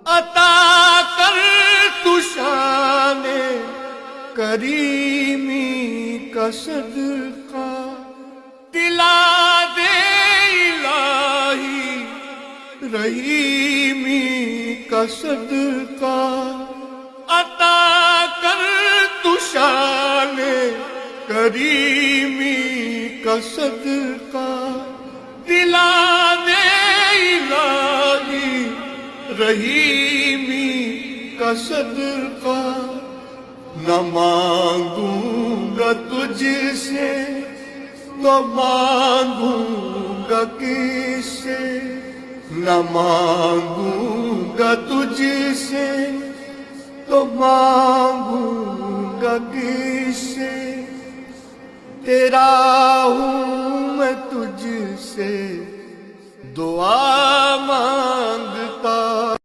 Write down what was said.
عطا کر تو شان کریمی کا صدقہ، دلا دے الہی رحیمی کا صدقہ، عطا کر تو شان کریمی کا صدقہ، دلا دے الہی رحیمی کا صدقہ۔ نہ مانگوں گا تجھ سے تو مانگوں گا کس سے، نہ مانگوں گا تجھ سے تو مانگوں گا کس سے، تیرا ہوں میں تجھ سے دعا مانگتا